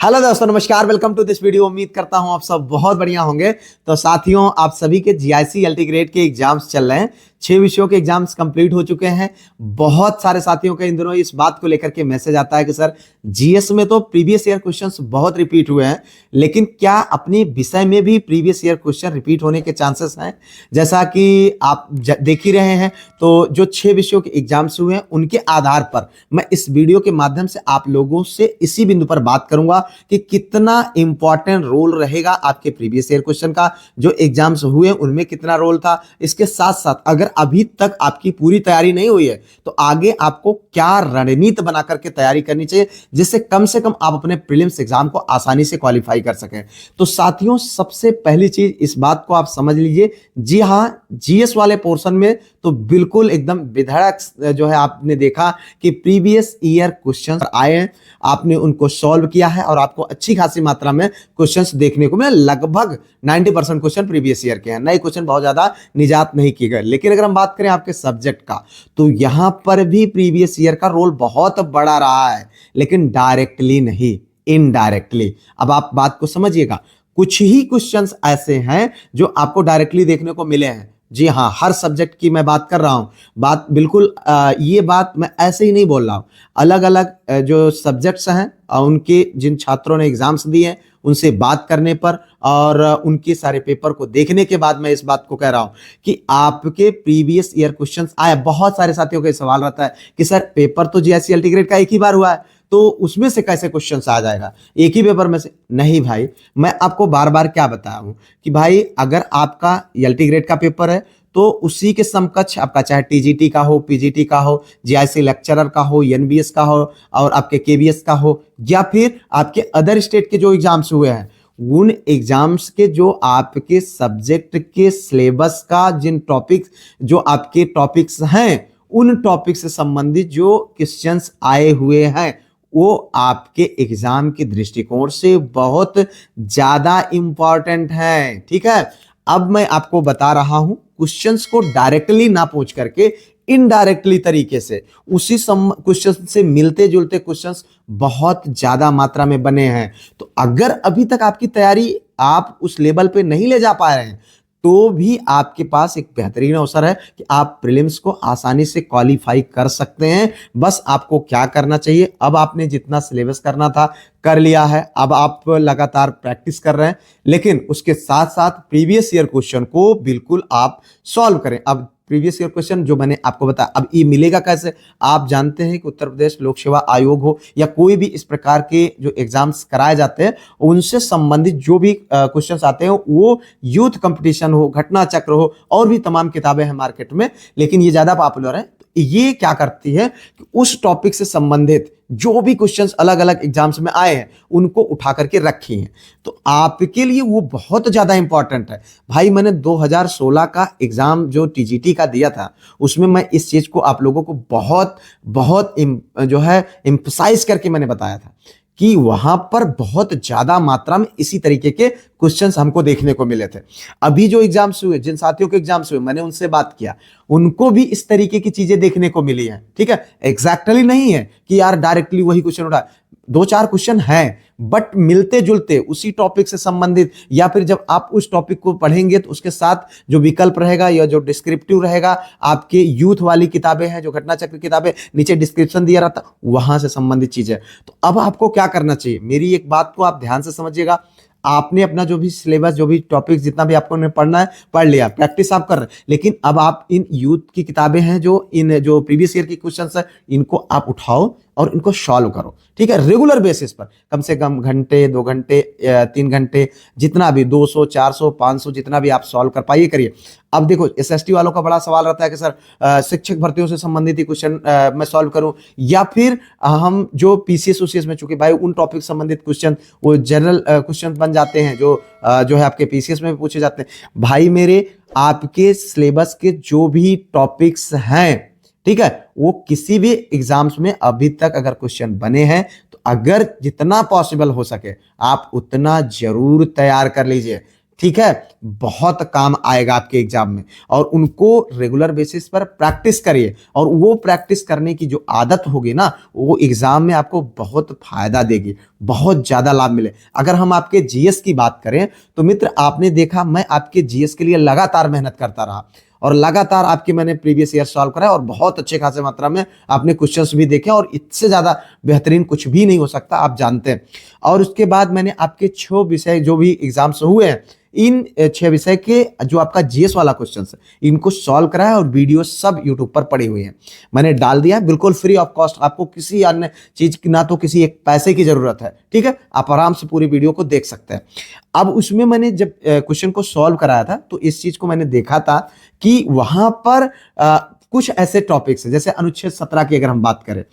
Hello दोस्तों, नमस्कार। Welcome to this video. उम्मीद करता हूं आप सब बहुत बढ़िया होंगे। तो साथियों, आप सभी के जीआईसी एलटी ग्रेड के एग्जाम्स चल रहे हैं। 6 विषयों के एग्जाम्स कंप्लीट हो चुके हैं। बहुत सारे साथियों के इन दिनों इस बात को लेकर के मैसेज आता है कि सर जीएस में तो प्रीवियस ईयर क्वेश्चंस बहुत रिपीट हुए हैं, लेकिन क्या अपने विषय में भी प्रीवियस ईयर क्वेश्चन रिपीट होने के चांसेस हैं? जैसा कि आप देख ही रहे हैं, तो जो 6 विषयों के एग्जाम्स हुए हैं उनके आधार पर मैं इस वीडियो के माध्यम से आप लोगों से इसी बिंदु पर बात करूंगा कि कितना इंपॉर्टेंट रोल रहेगा आपके प्रीवियस ईयर क्वेश्चन का। जो एग्जाम्स हुए उनमें कितना रोल था, इसके साथ साथ अगर अभी तक आपकी पूरी तैयारी नहीं हुई है तो आगे आपको क्या रणनीति बना करके तैयारी करनी चाहिए, जिससे कम से कम आप अपने प्रीलिम्स एग्जाम को आसानी से क्वालिफाई कर सकें। तो साथियों, सबसे पहली चीज इस बात को आप समझ लीजिए, जी हां, जीएस वाले पोर्शन में तो बिल्कुल एकदम विधड़क जो है आपने देखा कि प्रीवियस ईयर क्वेश्चंस आए हैं, आपने उनको सॉल्व किया है और आपको अच्छी खासी मात्रा में क्वेश्चंस देखने को मिले। लगभग 90% क्वेश्चन प्रीवियस ईयर के हैं, नए क्वेश्चन बहुत ज्यादा निजात नहीं किए गए। लेकिन अगर हम बात करें आपके सब्जेक्ट का, तो यहां पर भी प्रीवियस ईयर का रोल बहुत बड़ा रहा है, लेकिन डायरेक्टली नहीं, इनडायरेक्टली। अब आप बात को समझिएगा, कुछ ही क्वेश्चंस ऐसे हैं जो आपको डायरेक्टली देखने को मिले हैं। जी हाँ, हर सब्जेक्ट की मैं बात कर रहा हूं। बात बिल्कुल ये बात मैं ऐसे ही नहीं बोल रहा हूं। अलग अलग जो सब्जेक्ट्स हैं, उनके जिन छात्रों ने एग्जाम्स दिए हैं उनसे बात करने पर और उनके सारे पेपर को देखने के बाद मैं इस बात को कह रहा हूं कि आपके प्रीवियस ईयर क्वेश्चंस आए। बहुत सारे साथियों का सवाल रहता है कि सर पेपर तो जीएससी एलटी ग्रेड का एक ही बार हुआ है, तो उसमें से कैसे क्वेश्चंस आ जाएगा एक ही पेपर में से? नहीं भाई, मैं आपको बार बार क्या बताया हूं कि भाई अगर आपका एलटी ग्रेड का पेपर है तो उसी के समकक्ष आपका चाहे टीजीटी का हो, पीजीटी का हो, जीआईसी लेक्चरर का हो, एनबीएस का हो और आपके केबीएस का हो, या फिर आपके अदर स्टेट के जो एग्जाम्स हुए हैं उन एग्जाम्स के जो आपके सब्जेक्ट के सिलेबस का जिन टॉपिक्स जो आपके टॉपिक्स हैं उन टॉपिक से संबंधित जो क्वेश्चंस आए हुए हैं वो आपके एग्जाम के दृष्टिकोण से बहुत ज्यादा इंपॉर्टेंट है। ठीक है, अब मैं आपको बता रहा हूं, क्वेश्चंस को डायरेक्टली ना पूछ करके इनडायरेक्टली तरीके से उसी क्वेश्चन से मिलते जुलते क्वेश्चंस बहुत ज्यादा मात्रा में बने हैं। तो अगर अभी तक आपकी तैयारी आप उस लेवल पे नहीं ले जा पा रहे हैं तो भी आपके पास एक बेहतरीन अवसर है कि आप प्रीलिम्स को आसानी से क्वालिफाई कर सकते हैं। बस आपको क्या करना चाहिए, अब आपने जितना सिलेबस करना था कर लिया है, अब आप लगातार प्रैक्टिस कर रहे हैं, लेकिन उसके साथ साथ प्रीवियस ईयर क्वेश्चन को बिल्कुल आप सॉल्व करें। अब प्रीवियस ईयर क्वेश्चन जो मैंने आपको बताया, अब ये मिलेगा कैसे? आप जानते हैं कि उत्तर प्रदेश लोक सेवा आयोग हो या कोई भी इस प्रकार के जो एग्जाम्स कराए जाते हैं उनसे संबंधित जो भी क्वेश्चंस आते हैं, वो यूथ कंपटीशन हो, घटना चक्र हो, और भी तमाम किताबें हैं मार्केट में, लेकिन ये ज्यादा पॉपुलर है। ये क्या करती है कि उस टॉपिक से संबंधित जो भी क्वेश्चंस अलग अलग एग्जाम्स में आए हैं उनको उठा करके रखी हैं, तो आपके लिए वो बहुत ज्यादा इंपॉर्टेंट है। भाई मैंने 2016 का एग्जाम जो टीजीटी का दिया था उसमें मैं इस चीज को आप लोगों को बहुत बहुत जो है एम्फसाइज करके मैंने बताया था कि वहां पर बहुत ज्यादा मात्रा में इसी तरीके के क्वेश्चंस हमको देखने को मिले थे। अभी जो एग्जाम्स हुए, जिन साथियों के एग्जाम्स हुए, मैंने उनसे बात किया, उनको भी इस तरीके की चीजें देखने को मिली हैं। ठीक है, एग्जैक्टली नहीं है कि यार डायरेक्टली वही क्वेश्चन उठा, 2-4 क्वेश्चन हैं बट मिलते जुलते उसी टॉपिक से संबंधित, या फिर जब आप उस टॉपिक को पढ़ेंगे तो उसके साथ जो विकल्प रहेगा या जो डिस्क्रिप्टिव रहेगा, आपके यूथ वाली किताबें हैं, जो घटना चक्र किताबें, नीचे डिस्क्रिप्शन दिया रहता, वहां से संबंधित चीजें। तो अब आपको क्या करना चाहिए, मेरी एक बात को आप ध्यान से समझिएगा। आपने अपना जो भी सिलेबस, जो भी टॉपिक, जितना भी आपको पढ़ना है पढ़ लिया, प्रैक्टिस आप कर रहे हैं, लेकिन अब आप इन यूथ की किताबें हैं, जो प्रीवियस ईयर की क्वेश्चंस है, इनको आप उठाओ और इनको सॉल्व करो। ठीक है, रेगुलर बेसिस पर कम से कम घंटे, 2 घंटे, 3 घंटे, जितना भी 200, 400, 500 जितना भी आप सॉल्व कर पाइए करिए। अब देखो, एसएसटी वालों का बड़ा सवाल रहता है कि सर शिक्षक भर्तियों से संबंधित ही क्वेश्चन मैं सॉल्व करूं, या फिर हम जो पीसीएस ओसीएस में, चूंकि भाई उन टॉपिक संबंधित क्वेश्चन वो जनरल क्वेश्चन बन जाते हैं जो है आपके पीसीएस में भी पूछे जाते हैं। भाई मेरे, आपके सिलेबस के जो भी टॉपिक्स हैं, ठीक है, वो किसी भी एग्जाम्स में अभी तक अगर क्वेश्चन बने हैं तो अगर जितना पॉसिबल हो सके आप उतना जरूर तैयार कर लीजिए। ठीक है, बहुत काम आएगा आपके एग्जाम में। और उनको रेगुलर बेसिस पर प्रैक्टिस करिए, और वो प्रैक्टिस करने की जो आदत होगी ना, वो एग्जाम में आपको बहुत फायदा देगी, बहुत ज्यादा लाभ मिले। अगर हम आपके जीएस की बात करें तो मित्र, आपने देखा मैं आपके जीएस के लिए लगातार मेहनत करता रहा, और लगातार आपके मैंने प्रीवियस ईयर सॉल्व कराया, और बहुत अच्छे खासे मात्रा में आपने क्वेश्चंस भी देखे, और इससे ज्यादा बेहतरीन कुछ भी नहीं हो सकता, आप जानते हैं। और उसके बाद मैंने आपके 6 विषय जो भी एग्जाम्स हुए हैं, इन 6 विषय के जो आपका जीएस वाला क्वेश्चन है, इनको सॉल्व करा है, और वीडियो सब यूट्यूब पर पड़ी हुई है, मैंने डाल दिया बिल्कुल फ्री ऑफ कॉस्ट। आपको किसी अन्य चीज की, ना तो किसी एक पैसे की जरूरत है, ठीक है, आप आराम से पूरी वीडियो को देख सकते हैं। अब उसमें मैंने जब क्वेश्चन को सॉल्व कराया था, तो इस चीज को मैंने देखा था कि वहां पर कुछ ऐसे टॉपिक्स हैं, जैसे अनुच्छेद 17 की अगर हम बात करें,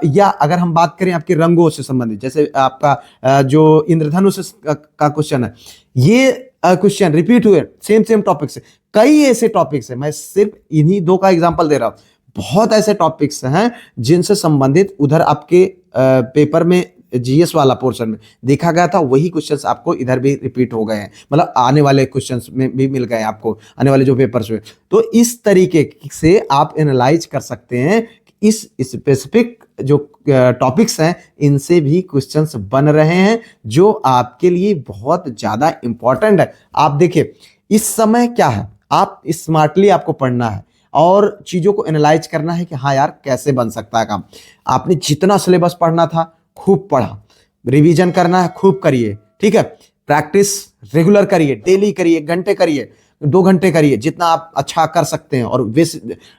या अगर हम बात करें आपके रंगों से संबंधित, जैसे आपका जो इंद्रधनुष का क्वेश्चन है, ये क्वेश्चन रिपीट हुए सेम टॉपिक से। कई ऐसे टॉपिक्स हैं, मैं सिर्फ इन्हीं 2 का एग्जांपल दे रहा हूं, बहुत ऐसे टॉपिक्स हैं जिनसे संबंधित उधर आपके पेपर में जीएस वाला पोर्शन में देखा गया था, वही क्वेश्चंस आपको इधर भी रिपीट हो गए हैं, मतलब आने वाले क्वेश्चंस में भी मिल गए आपको, आने वाले जो पेपर्स हुए। तो इस तरीके से आप एनालाइज कर सकते हैं कि इस स्पेसिफिक जो टॉपिक्स हैं, इनसे भी क्वेश्चंस बन रहे हैं, जो आपके लिए बहुत ज्यादा इंपॉर्टेंट है। आप देखिए, इस समय क्या है, आप स्मार्टली आपको पढ़ना है, और चीजों को एनालाइज करना है कि हाँ यार, कैसे बन सकता है काम। आपने जितना सिलेबस पढ़ना था खूब पढ़ा, रिवीजन करना है खूब करिए, ठीक है, प्रैक्टिस रेगुलर करिए, डेली करिए, घंटे करिए, 2 घंटे करिए, जितना आप अच्छा कर सकते हैं, और वे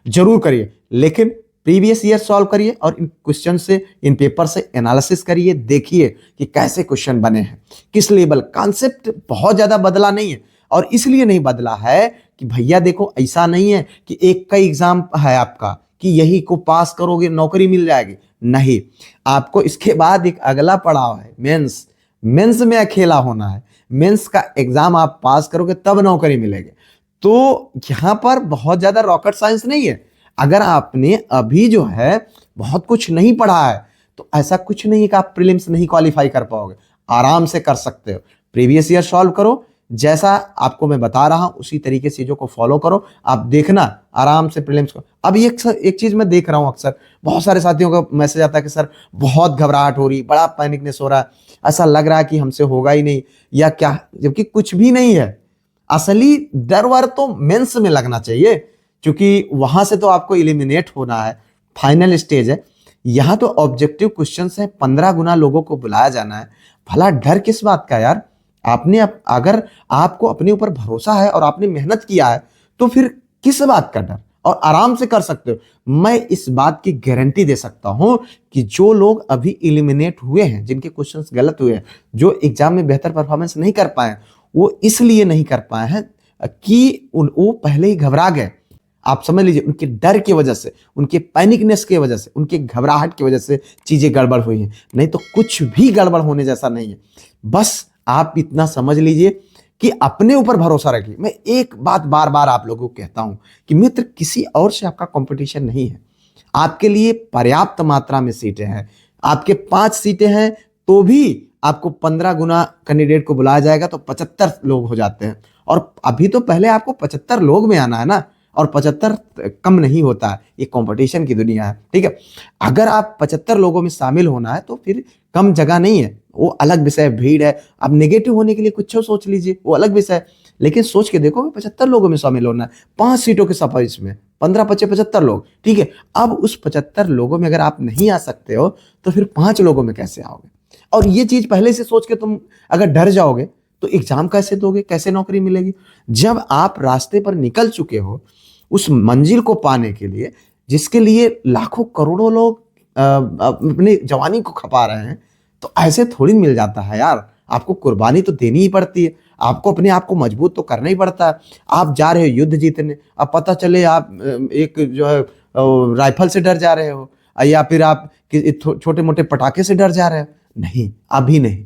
जरूर करिए। लेकिन प्रीवियस ईयर सॉल्व करिए, और इन क्वेश्चन से, इन पेपर से एनालिसिस करिए, देखिए कि कैसे क्वेश्चन बने हैं, किस लेवल। कॉन्सेप्ट बहुत ज्यादा बदला नहीं है, और इसलिए नहीं बदला है कि भैया देखो, ऐसा नहीं है कि एक का एग्जाम है आपका कि यही को पास करोगे नौकरी मिल जाएगी, नहीं। आपको इसके बाद एक अगला पड़ाव है, मेंस। मेंस में अकेला होना है, मेंस का एग्जाम आप पास करोगे तब नौकरी मिलेगी। तो यहां पर बहुत ज्यादा रॉकेट साइंस नहीं है। अगर आपने अभी जो है बहुत कुछ नहीं पढ़ा है, तो ऐसा कुछ नहीं है कि आप प्रीलिम्स नहीं क्वालिफाई कर पाओगे, आराम से कर सकते हो। प्रीवियस ईयर सॉल्व करो, जैसा आपको मैं बता रहा हूं उसी तरीके से चीजों को फॉलो करो, आप देखना आराम से प्रीलिम्स को। अब एक चीज मैं देख रहा हूं, अक्सर बहुत सारे साथियों का मैसेज आता है कि सर बहुत घबराहट हो रही, बड़ा पैनिकनेस हो रहा है, ऐसा लग रहा है कि हमसे होगा ही नहीं या क्या, जबकि कुछ भी नहीं है। असली डर वर तो मेंस में लगना चाहिए, क्योंकि वहां से तो आपको इलिमिनेट होना है, फाइनल स्टेज है। यहां तो ऑब्जेक्टिव क्वेश्चन है, 15 गुना लोगों को बुलाया जाना है। भला डर किस बात का यार? आपने अगर आपको अपने ऊपर भरोसा है और आपने मेहनत किया है, तो फिर किस बात का डर, और आराम से कर सकते हो। मैं इस बात की गारंटी दे सकता हूं कि जो लोग अभी इलिमिनेट हुए हैं, जिनके क्वेश्चंस गलत हुए हैं, जो एग्जाम में बेहतर परफॉर्मेंस नहीं कर पाए, वो इसलिए नहीं कर पाए हैं कि वो पहले ही घबरा गए। आप समझ लीजिए, उनके डर की वजह से, उनके पैनिकनेस की वजह से, उनके घबराहट की वजह से चीजें गड़बड़ हुई हैं, नहीं तो कुछ भी गड़बड़ होने जैसा नहीं है। बस आप इतना समझ लीजिए कि अपने ऊपर भरोसा रखिए। मैं एक बात बार बार आप लोगों को कहता हूं कि मित्र, किसी और से आपका कंपटीशन नहीं है, आपके लिए पर्याप्त मात्रा में सीटें हैं। आपके 5 सीटें हैं तो भी आपको 15 गुना कैंडिडेट को बुलाया जाएगा, तो 75 लोग हो जाते हैं। और अभी तो पहले आपको 75 लोग में आना है ना, और 75 कम नहीं होता है, ये कंपटीशन की दुनिया है, ठीक है। अगर आप 75 लोगों में शामिल होना है, तो फिर कम जगह नहीं है, वो अलग विषय, भीड़ है। अब नेगेटिव होने के लिए कुछ सोच लीजिए, वो अलग विषय है, लेकिन सोच के देखो 75 लोगों में शामिल होना है, 5 सीटों के सफाई में 15 25 75 लोग, ठीक है। अब उस 75 लोगों में अगर आप नहीं आ सकते हो, तो फिर 5 लोगों में कैसे आओगे? और ये चीज पहले से सोच के तुम अगर डर जाओगे, तो एग्जाम कैसे दोगे, कैसे नौकरी मिलेगी? जब आप रास्ते पर निकल चुके हो उस मंजिल को पाने के लिए, जिसके लिए लाखों करोड़ों लोग अपनी जवानी को खपा रहे हैं, तो ऐसे थोड़ी मिल जाता है यार। आपको कुर्बानी तो देनी ही पड़ती है, आपको अपने आप को मजबूत तो करना ही पड़ता है। आप जा रहे हो युद्ध जीतने, अब पता चले आप एक जो है राइफल से डर जा रहे हो, या फिर आप छोटे मोटे पटाखे से डर जा रहे हो, नहीं, अभी नहीं।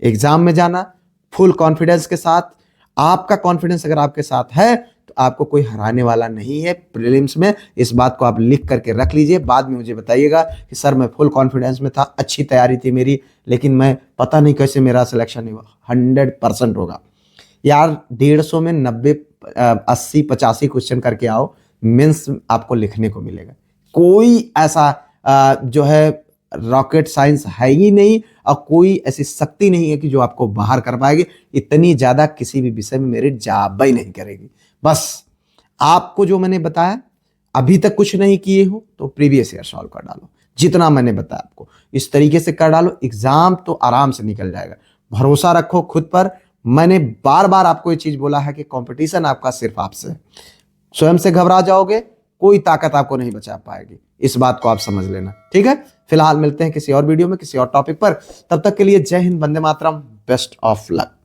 एग्जाम में जाना फुल कॉन्फिडेंस के साथ। आपका कॉन्फिडेंस अगर आपके साथ है, तो आपको कोई हराने वाला नहीं है प्रीलिम्स में। इस बात को आप लिख करके रख लीजिए, बाद में मुझे बताइएगा कि सर मैं फुल कॉन्फिडेंस में था, अच्छी तैयारी थी मेरी, लेकिन मैं पता नहीं कैसे मेरा सिलेक्शन नहीं हुआ। 100% होगा। यार 150 में 90 80 85 क्वेश्चन करके आओ, मेंस आपको लिखने को मिलेगा। कोई ऐसा जो है रॉकेट साइंस है ही नहीं, और कोई ऐसी शक्ति नहीं है कि जो आपको बाहर कर पाएगी। इतनी ज्यादा किसी भी विषय में मेरिट जाबा ही नहीं करेगी। बस आपको जो मैंने बताया, अभी तक कुछ नहीं किए हो तो प्रीवियस ईयर सॉल्व कर डालो, जितना मैंने बताया आपको इस तरीके से कर डालो, एग्जाम तो आराम से निकल जाएगा। भरोसा रखो खुद पर। मैंने बार बार आपको ये चीज बोला है कि कंपटीशन आपका सिर्फ आपसे है। स्वयं से घबरा जाओगे, कोई ताकत आपको नहीं बचा पाएगी। इस बात को आप समझ लेना, ठीक है। फिलहाल मिलते हैं किसी और वीडियो में किसी और टॉपिक पर। तब तक के लिए जय Hind, Vande Mataram, best of luck.